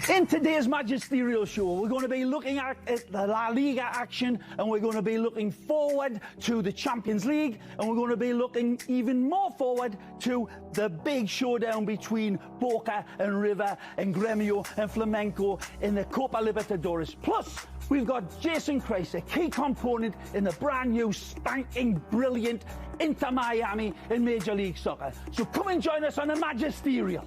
In today's Magisterial show, we're going to be looking at the La Liga action, and we're going to be looking forward to the Champions League, and we're going to be looking even more forward to the big showdown between Boca and River and Gremio and Flamenco in the Copa Libertadores. Plus, we've got Jason Kreis, a key component in the brand new, spanking, brilliant Inter Miami in Major League Soccer. So come and join us on the Magisterial.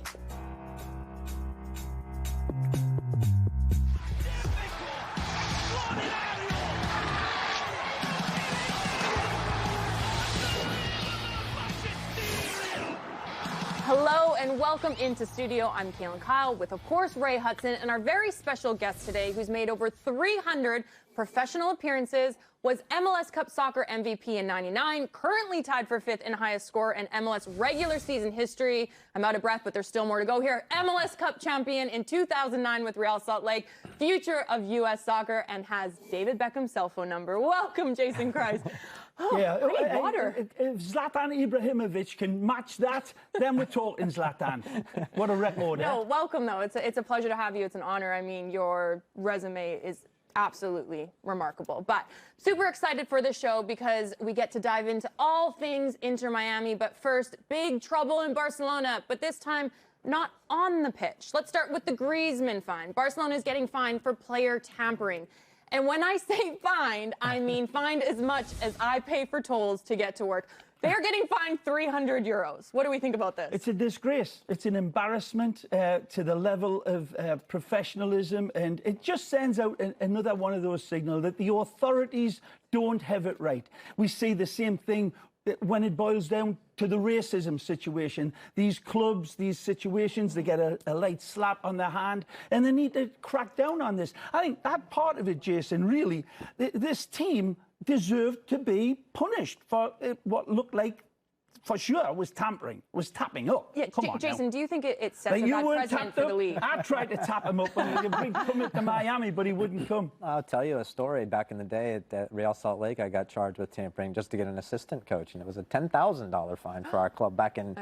Hello and welcome into studio. I'm Kaylin Kyle with, of course, Ray Hudson, and our very special guest today, who's made over 300 professional appearances, was MLS Cup Soccer MVP in '99, currently tied for 5th in highest score in MLS regular season history. I'm out of breath, but there's still more to go here. MLS Cup champion in 2009 with Real Salt Lake, future of U.S. soccer, and has David Beckham's cell phone number. Welcome, Jason Kreis. Oh, yeah, I need water. If Zlatan Ibrahimovic can match that, then we're talking Zlatan. What a record. No, welcome, though. It's a pleasure to have you. It's an honor. I mean, your resume is absolutely remarkable. But super excited for this show because we get to dive into all things Inter Miami. But first, big trouble in Barcelona, but this time not on the pitch. Let's start with the Griezmann fine. Barcelona is getting fined for player tampering. And when I say fined, I mean fined as much as I pay for tolls to get to work. They are getting fined 300 euros. What do we think about this? It's a disgrace. It's an embarrassment to the level of professionalism, and it just sends out another one of those signals that the authorities don't have it right. We see the same thing when it boils down to the racism situation. These clubs, these situations, they get a light slap on their hand, and they need to crack down on this. I think that part of it, Jason, really, this team deserved to be punished for what looked like, for sure, was tampering, was tapping up. Yeah, Come on Jason, now. Do you think it sets a bad precedent for the league? I tried to tap him up when he could come to Miami, but he wouldn't come. I'll tell you a story. Back in the day at Real Salt Lake, I got charged with tampering just to get an assistant coach, and it was a $10,000 fine for our club back in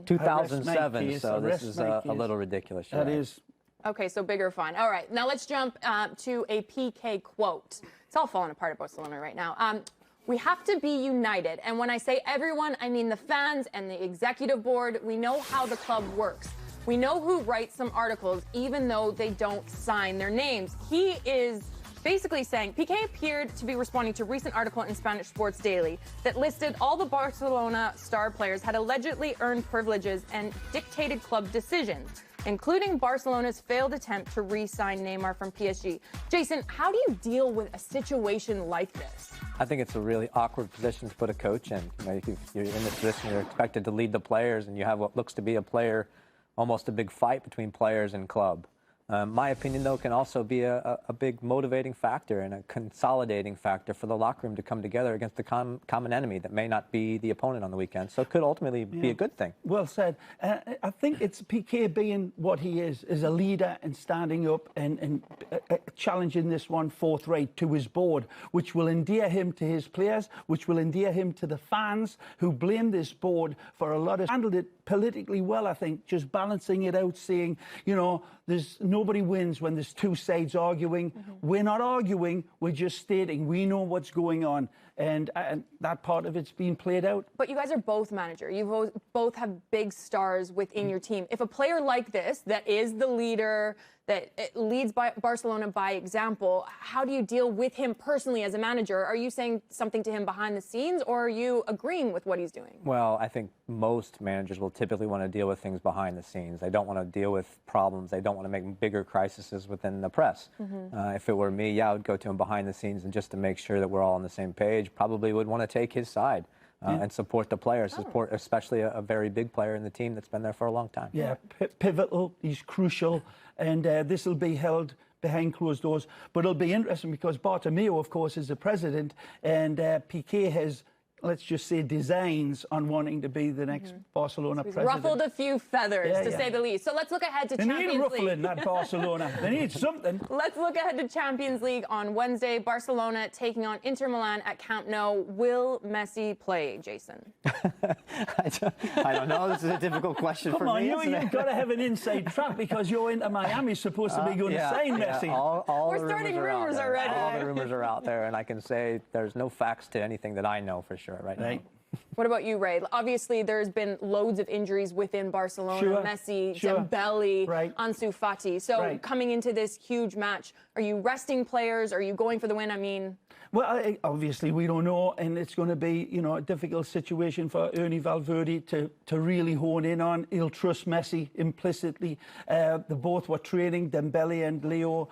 2007. So this is a little ridiculous. That is. Okay, so bigger fine. All right, now let's jump to a PK quote. It's all falling apart at Barcelona right now. We have to be united. And when I say everyone, I mean the fans and the executive board. We know how the club works. We know who writes some articles, even though they don't sign their names. He is basically saying, Piqué appeared to be responding to a recent article in Spanish Sports Daily that listed all the Barcelona star players had allegedly earned privileges and dictated club decisions, including Barcelona's failed attempt to re-sign Neymar from PSG. Jason, how do you deal with a situation like this? I think it's a really awkward position to put a coach in. You know, you're in this position, you're expected to lead the players, and you have what looks to be a player, almost a big fight between players and club. My opinion, though, can also be a big motivating factor and a consolidating factor for the locker room to come together against the common enemy that may not be the opponent on the weekend. So it could ultimately be a good thing. Well said. I think it's Piqué being what he is a leader and standing up and challenging this one forthright to his board, which will endear him to his players, which will endear him to the fans who blame this board for a lot of handled it politically well, I think, just balancing it out, saying, you know, nobody wins when there's two sides arguing. We're not arguing, we're just stating we know what's going on, and that part of it's being played out. But you guys are both manager. You both have big stars within your team. If a player like this, that is the leader, that leads Barcelona by example, how do you deal with him personally as a manager? Are you saying something to him behind the scenes, or are you agreeing with what he's doing? Well, I think most managers will typically want to deal with things behind the scenes. They don't want to deal with problems. They don't want to make bigger crises within the press. If it were me, yeah, I would go to him behind the scenes, and just to make sure that we're all on the same page, probably would want to take his side. And support the players, support especially a very big player in the team that's been there for a long time. Yeah, pivotal, he's crucial, and this will be held behind closed doors. But it'll be interesting because Bartomeu, of course, is the president, and Piqué has let's just say, designs on wanting to be the next Barcelona president. Ruffled a few feathers, to say the least. So let's look ahead to Champions League. They need ruffling at Barcelona. They need something. Let's look ahead to Champions League on Wednesday. Barcelona taking on Inter Milan at Camp Nou. Will Messi play, Jason? I don't know. This is a difficult question for me. Come on, you've got to have an inside track because you're Inter Miami's supposed to be going to sign Messi. We're starting rumors already. All the rumors are out there, and I can say there's no facts to anything that I know for sure right now. What about you, Ray? Obviously, there's been loads of injuries within Barcelona. Messi, Dembele, Ansu Fati. So coming into this huge match, are you resting players? Are you going for the win? I mean... Well, obviously, we don't know, and it's going to be, you know, a difficult situation for Ernie Valverde to really hone in on. He'll trust Messi implicitly. They both were training, Dembele and Leo,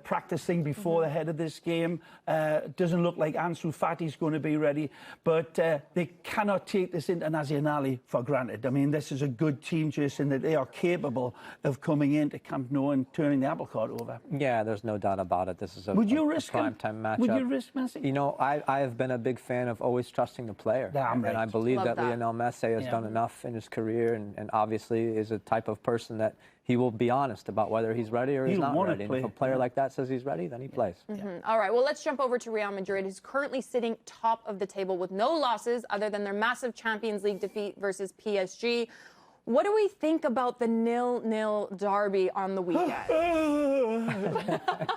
practicing before the head of this game. Doesn't look like Ansu Fati's going to be ready, but they cannot take this Internazionale for granted. I mean, this is a good team, Jason, that they are capable of coming into Camp Nou and turning the apple cart over. Yeah, there's no doubt about it. This is a prime-time matchup. Would you risk Messi? You know, I have been a big fan of always trusting the player. And I believe that Lionel Messi has done enough in his career and obviously is a type of person that he will be honest about whether he's ready or he's not ready. And if a player like that says he's ready, then he plays. All right, well, let's jump over to Real Madrid, who's currently sitting top of the table with no losses other than their massive Champions League defeat versus PSG. What do we think about the 0-0 derby on the weekend?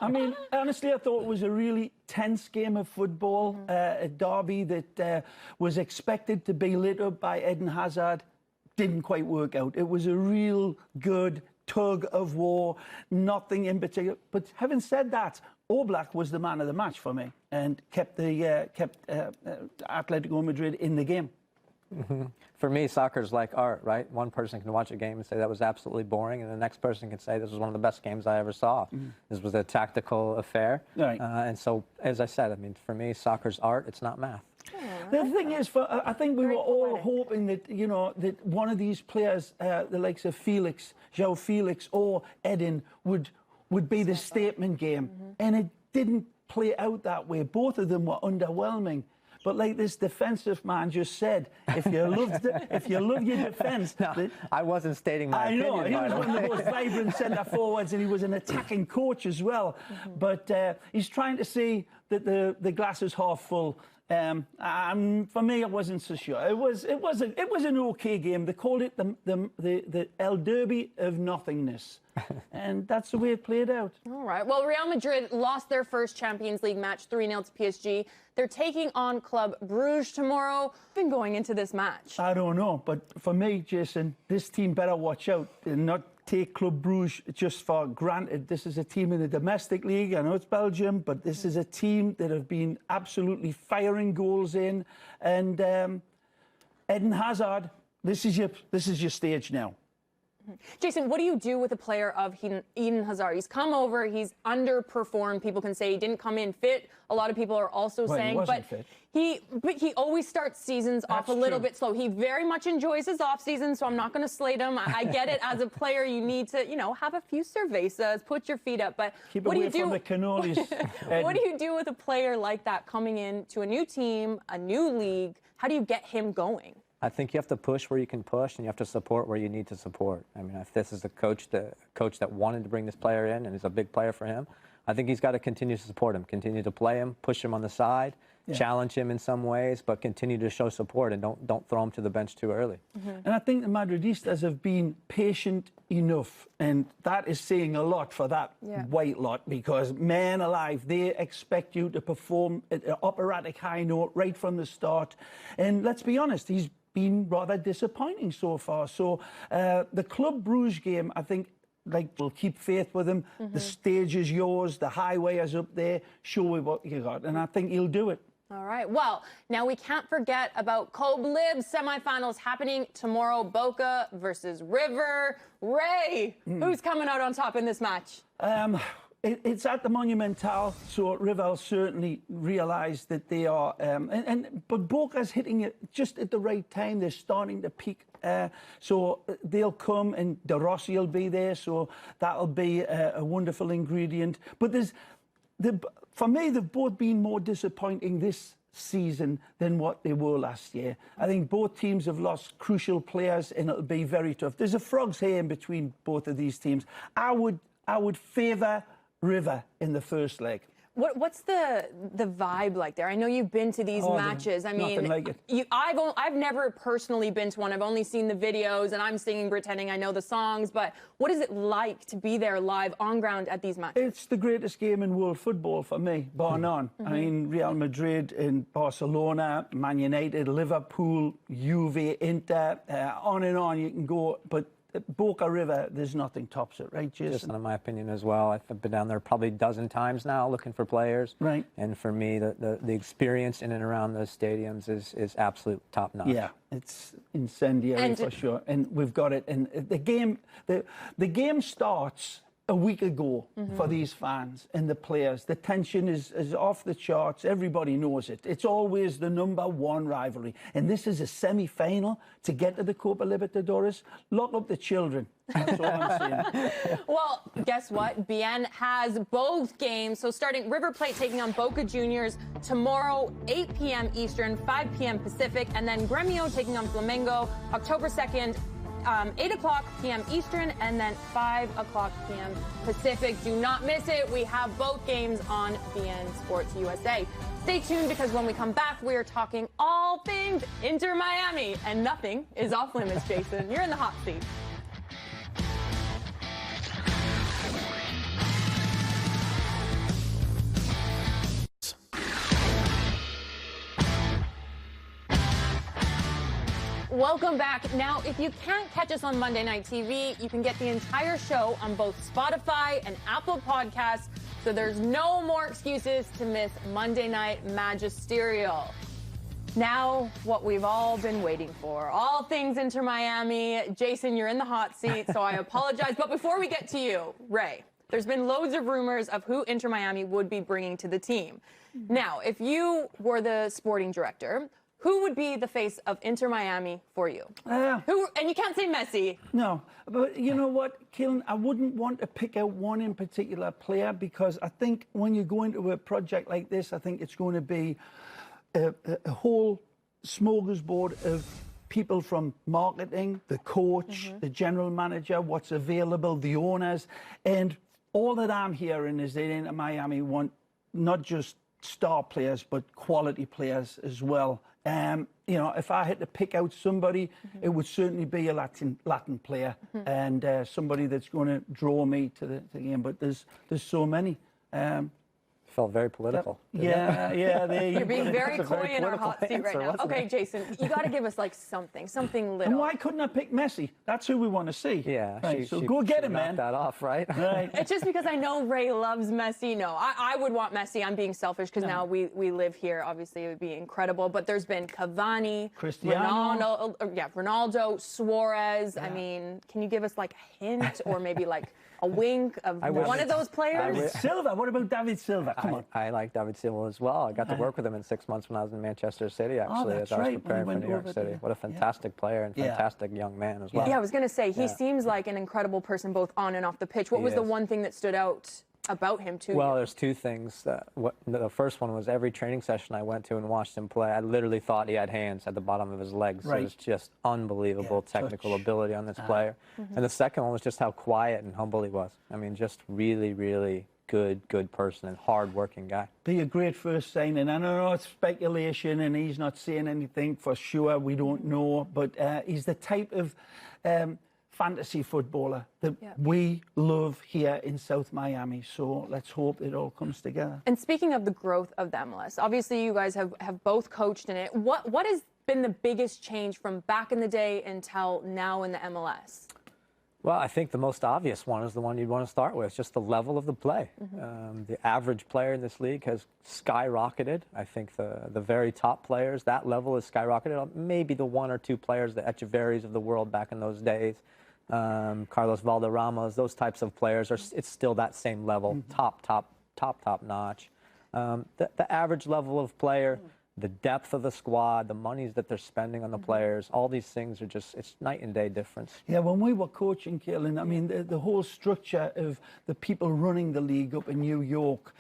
I mean, honestly, I thought it was a really tense game of football, a derby that was expected to be lit up by Eden Hazard. Didn't quite work out. It was a real good tug of war, nothing in particular. But having said that, Oblak was the man of the match for me and kept Atletico Madrid in the game. For me, soccer's like art, right? One person can watch a game and say that was absolutely boring, and the next person can say this was one of the best games I ever saw. This was a tactical affair. And so, as I said, I mean, for me, soccer's art, it's not math. The thing is, I think we were all hoping that, you know, that one of these players, the likes of João Felix or Eden, would be the statement game. And it didn't play out that way. Both of them were underwhelming. But like this defensive man just said, if you love your defence... I wasn't stating my opinion. I know, he was one of the most vibrant centre-forwards and he was an attacking coach as well. But he's trying to see that the glass is half full. And for me, I wasn't so sure. It was an okay game. They called it the El Derby of nothingness, and that's the way it played out. All right. Well, Real Madrid lost their first Champions League match 3-0 to PSG. They're taking on Club Bruges tomorrow. Been going into this match. I don't know, but for me, Jason, this team better watch out and not take Club Bruges just for granted. This is a team in the domestic league. I know it's Belgium, but this is a team that have been absolutely firing goals in. And Eden Hazard, this is your stage now. Jason, what do you do with a player of Eden Hazard? He's come over, he's underperformed. People can say he didn't come in fit. A lot of people are also saying, but he always starts seasons off a little bit slow. He very much enjoys his off season, so I'm not going to slate him. I get it. As a player, you need to, you know, have a few cervezas, put your feet up. But keep what away do you do? From the cannolis. What do you do with a player like that coming in to a new team, a new league? How do you get him going? I think you have to push where you can push, and you have to support where you need to support. I mean, if this is the coach that wanted to bring this player in and is a big player for him, I think he's got to continue to support him, continue to play him, push him on the side, challenge him in some ways, but continue to show support and don't throw him to the bench too early. And I think the Madridistas have been patient enough, and that is saying a lot for that white lot, because, man alive, they expect you to perform at an operatic high note right from the start. And let's be honest, he's been rather disappointing so far. So the Club Bruges game, I think, we'll keep faith with him. The stage is yours. The highway is up there. Show me what you got. And I think he'll do it. All right. Well, now we can't forget about Kobe Libs semifinals happening tomorrow. Boca versus River. Ray, who's coming out on top in this match? It's at the Monumental, so River certainly realised that they are... but Boca's hitting it just at the right time. They're starting to peak. So they'll come, and De Rossi will be there, so that'll be a wonderful ingredient. But for me, they've both been more disappointing this season than what they were last year. I think both teams have lost crucial players, and it'll be very tough. There's a frog's hair in between both of these teams. I would favour River in the first leg. What's the vibe like there? I know you've been to these matches. I mean, like it. I've never personally been to one. I've only seen the videos, and I'm singing, pretending I know the songs. But what is it like to be there live on ground at these matches? It's the greatest game in world football for me, bar none. I mean, Real Madrid and Barcelona, Man United, Liverpool, Juve, Inter, on and on you can go. But Boca River, there's nothing tops it, right, Jason? Just in my opinion as well. I've been down there probably a dozen times now looking for players. Right. And for me, the experience in and around those stadiums is absolute top notch. Yeah, it's incendiary for sure. And we've got it. And the game starts a week ago for these fans and the players. The tension is off the charts. Everybody knows it. It's always the #1 rivalry. And this is a semi-final to get to the Copa Libertadores. Lock up the children. That's all I'm saying. Well, guess what? Bein has both games. So starting River Plate taking on Boca Juniors tomorrow, 8 p.m. Eastern, 5 p.m. Pacific. And then Gremio taking on Flamengo October 2nd. 8 o'clock p.m. Eastern, and then 5 o'clock p.m. Pacific. Do not miss it. We have both games on Bein Sports USA. Stay tuned, because when we come back, we are talking all things Inter Miami, and nothing is off limits, Jason. You're in the hot seat. Welcome back. Now, if you can't catch us on Monday Night TV, you can get the entire show on both Spotify and Apple Podcasts, so there's no more excuses to miss Monday Night Magisterial. Now, what we've all been waiting for, all things Inter Miami. Jason, you're in the hot seat, so I apologize. But before we get to you, Ray, there's been loads of rumors of who Inter Miami would be bringing to the team. Now, if you were the sporting director, who would be the face of Inter Miami for you? And you can't say Messi. No, but you know what, Keelan, I wouldn't want to pick out one in particular player, because I think when you go into a project like this, I think it's going to be a whole smorgasbord of people from marketing, the coach, the general manager, what's available, the owners. And all that I'm hearing is that Inter Miami want not just star players, but quality players as well. You know, if I had to pick out somebody, it would certainly be a Latin player, and somebody that's going to draw me to the game. But there's so many. Felt very political. Yeah. You're being very That's a very coy in our hot seat right answer, now. wasn't Okay, it? Jason, you got to give us like something little. And why couldn't I pick Messi? That's who we want to see. Yeah. Right, so go get him, man. That off, right? Right. It's just because I know Ray loves Messi. No, I would want Messi. I'm being selfish because now we live here. Obviously, it would be incredible. But there's been Cavani, Cristiano. Ronaldo, Suarez. I mean, can you give us like a hint or maybe like a wink of one of those players? David Silva. What about David Silva? Come on. I like David Silva as well. I got to work with him in 6 months when I was in Manchester City, actually, that's as I was right, when preparing he for went New York over City. to- What a fantastic player and fantastic young man as well. Yeah, I was going to say, he seems like an incredible person both on and off the pitch. What was the one thing that stood out about him, too? Well, there's two things. The first one was every training session I went to and watched him play, I literally thought he had hands at the bottom of his legs. Right. It was just unbelievable technical touch. ability on this player. And the second one was just how quiet and humble he was. I mean, just really, really good person and hard-working guy. Be a great first signing. I know it's speculation and he's not saying anything for sure. We don't know. But he's the type of fantasy footballer that we love here in South Miami. So let's hope it all comes together. And speaking of the growth of the MLS, obviously you guys have both coached in it. What has been the biggest change from back in the day until now in the MLS? Well, I think the most obvious one is the one you'd want to start with, just the level of the play. The average player in this league has skyrocketed. I think the very top players, that level is skyrocketed. Maybe the one or two players, the Echeverries of the world back in those days, Carlos Valderramas, those types of players, it's still that same level, top notch. The average level of player the depth of the squad, the monies that they're spending on the players, all these things are just, it's night and day difference. Yeah, when we were coaching, Kaelin, I mean, the whole structure of the people running the league up in New York,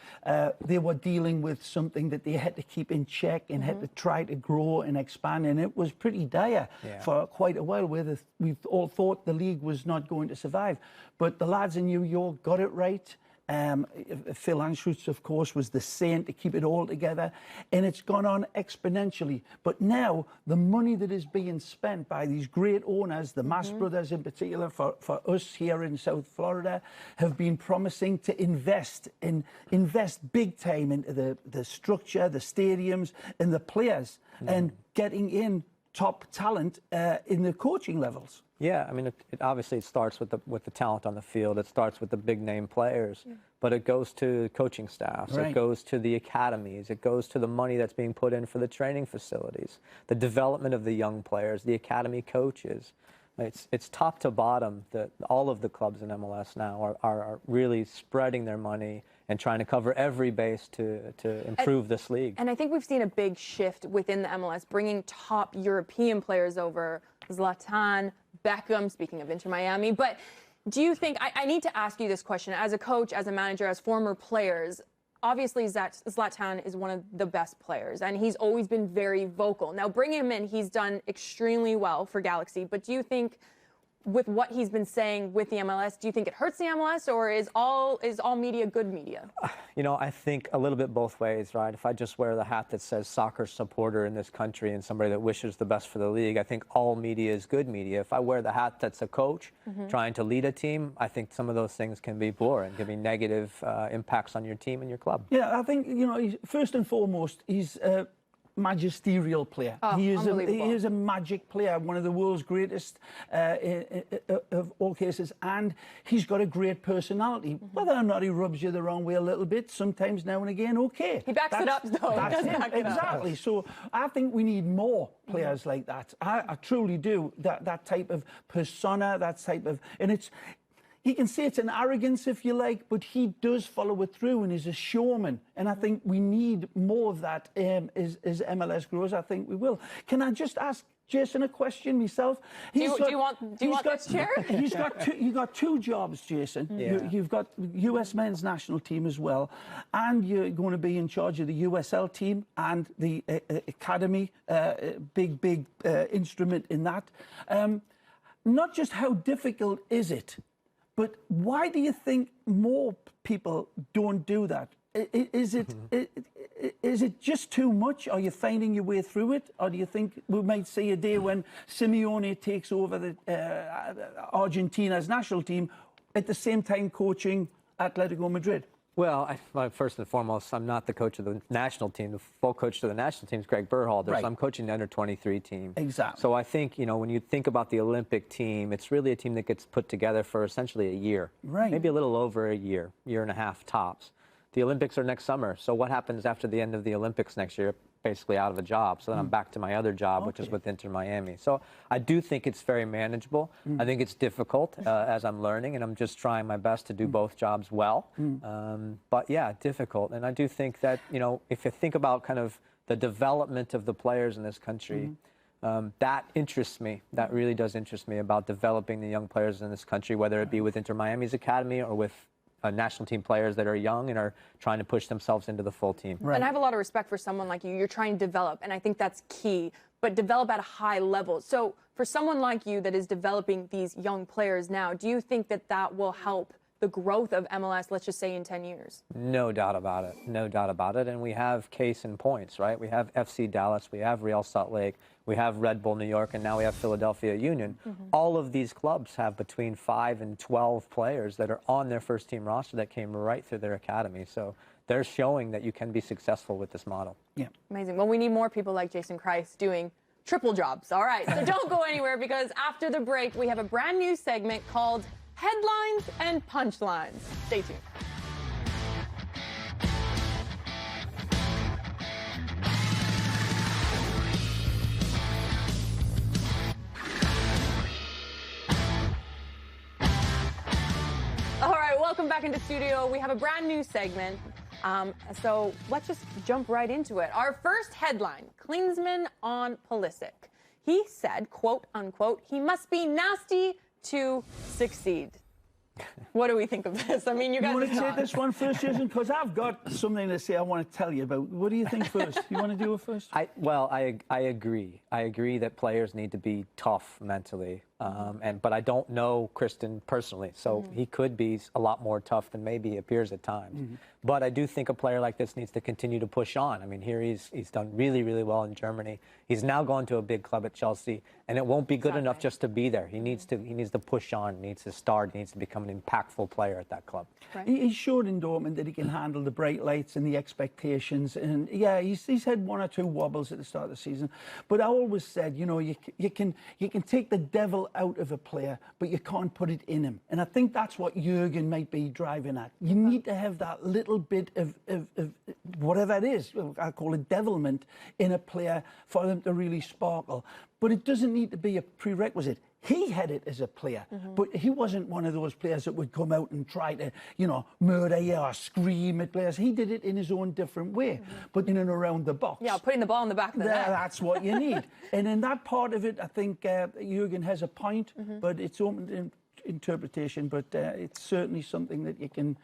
they were dealing with something that they had to keep in check and had to try to grow and expand, and it was pretty dire for quite a while, where we all thought the league was not going to survive. But the lads in New York got it right. Phil Anschutz, of course, was the saint to keep it all together, and it's gone on exponentially. But now the money that is being spent by these great owners, the Mass brothers in particular, for us here in South Florida, have been promising to invest big time into the structure, the stadiums, and the players, and getting in top talent in the coaching levels. Yeah, I mean, it obviously it starts with the talent on the field. It starts with the big name players, but it goes to coaching staffs. Right. It goes to the academies. It goes to the money that's being put in for the training facilities, the development of the young players, the academy coaches. It's top to bottom that all of the clubs in MLS now are really spreading their money and trying to cover every base to improve this league. And I think we've seen a big shift within the MLS, bringing top European players over. Zlatan, Beckham, speaking of Inter Miami. But do you think, I need to ask you this question, as a coach, as a manager, as former players, obviously Zlatan is one of the best players, and he's always been very vocal. Now, bring him in, he's done extremely well for Galaxy, but do you think, with what he's been saying with the MLS, do you think it hurts the MLS, or is all media good media? You know, I think a little bit both ways, right? If I just wear the hat that says soccer supporter in this country and somebody that wishes the best for the league, I think all media is good media. If I wear the hat that's a coach trying to lead a team, I think some of those things can be boring, can be negative impacts on your team and your club. Yeah, I think, you know, first and foremost, he's magisterial player. Oh, he is a magic player, one of the world's greatest of all cases, and he's got a great personality. Whether or not he rubs you the wrong way a little bit, sometimes now and again, okay. He backs it up, though. He does back it up. Exactly. So I think we need more players like that. I truly do. That type of persona, that type of, and it's. He can say it's an arrogance, if you like, but he does follow it through and is a showman. And I think we need more of that as MLS grows. I think we will. Can I just ask Jason a question myself? Do you want this chair? You've got two jobs, Jason. Yeah. You've got US men's national team as well, and you're going to be in charge of the USL team and the academy, big instrument in that. Not just how difficult is it, but why do you think more people don't do that? Is it just too much? Are you finding your way through it? Or do you think we might see a day when Simeone takes over the Argentina's national team at the same time coaching Atletico Madrid? Well, first and foremost, I'm not the coach of the national team. The full coach of the national team is Greg Berhalter. Right. So I'm coaching the under-23 team. Exactly. So I think, you know, when you think about the Olympic team, it's really a team that gets put together for essentially a year. Right. Maybe a little over a year and a half tops. The Olympics are next summer. So what happens after the end of the Olympics next year? Basically out of a job. So then I'm back to my other job, which is with Inter Miami. So I do think it's very manageable. I think it's difficult as I'm learning, and I'm just trying my best to do both jobs well. But yeah, difficult. And I do think that, you know, if you think about kind of the development of the players in this country, that interests me. That really does interest me about developing the young players in this country, whether it be with Inter Miami's academy or with national team players that are young and are trying to push themselves into the full team. Right. And I have a lot of respect for someone like you. You're trying to develop, and I think that's key, but develop at a high level. So for someone like you that is developing these young players now, do you think that that will help the growth of MLS, let's just say in 10 years? No doubt about it. No doubt about it. And we have case in points, right? We have FC Dallas, we have Real Salt Lake, we have Red Bull New York, and now we have Philadelphia Union. All of these clubs have between 5 and 12 players that are on their first team roster that came right through their academy. So they're showing that you can be successful with this model. Yeah. Amazing. Well, we need more people like Jason Kreis doing triple jobs. All right, so don't go anywhere, because after the break, we have a brand new segment called Headlines and Punchlines. Stay tuned. All right, welcome back into studio. We have a brand new segment. So let's just jump right into it. Our first headline, Klinsmann on Pulisic. He said, quote unquote, he must be nasty to succeed. What do we think of this? I mean, you guys want to take this one first, Jason? Because I've got something to say I want to tell you about. What do you think first? You want to do it first? I agree. I agree that players need to be tough mentally. But I don't know Kristen personally, so he could be a lot more tough than maybe he appears at times. But I do think a player like this needs to continue to push on. I mean, here he's done really, really well in Germany. He's now going to a big club at Chelsea, and it won't be good enough just to be there. He needs to push on. He needs to start. He needs to become an impactful player at that club. Right. He showed in Dortmund that he can handle the bright lights and the expectations. And yeah, he's had one or two wobbles at the start of the season. But I always said, you know, you can take the devil out of a player, but you can't put it in him. And I think that's what Jurgen might be driving at. You need to have that little bit of whatever it is, I call it devilment, in a player for them to really sparkle. But it doesn't need to be a prerequisite. He had it as a player, but he wasn't one of those players that would come out and try to, you know, murder you or scream at players. He did it in his own different way, but in and around the box. Yeah, putting the ball in the back of the net. That's what you need. And in that part of it, I think Jurgen has a point, but it's open to interpretation. But it's certainly something that you can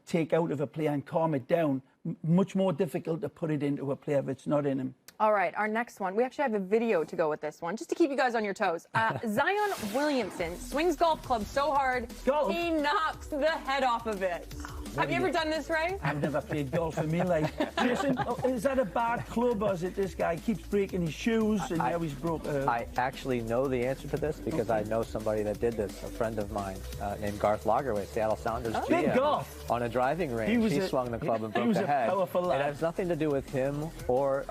take out of a player and calm it down. Much more difficult to put it into a player if it's not in him. All right, our next one. We actually have a video to go with this one, just to keep you guys on your toes. Zion Williamson swings golf club so hard, he knocks the head off of it. Have you ever done this, Ray? I've never played golf in my life. Jason, is that a bad club, or is it this guy keeps breaking his shoes and now he's broke? I actually know the answer to this because I know somebody that did this, a friend of mine named Garth Lagerway, Seattle Sounders GM. Garth. On a driving range, he swung the club and broke the head. Powerful lad. It has nothing to do with him or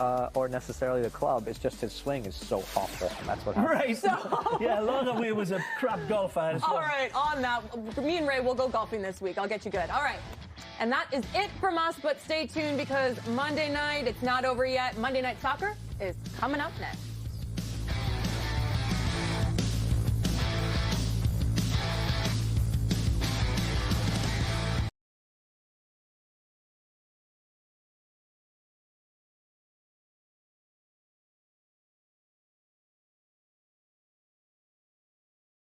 necessarily the club. It's just his swing is so awful, and that's what happened. Right. Yeah, Lagerway was a crap golfer as well. All right, on that, me and Ray will go golfing this week. I'll get you good. All right. And that is it from us, but stay tuned because Monday night, it's not over yet. Monday Night Soccer is coming up next.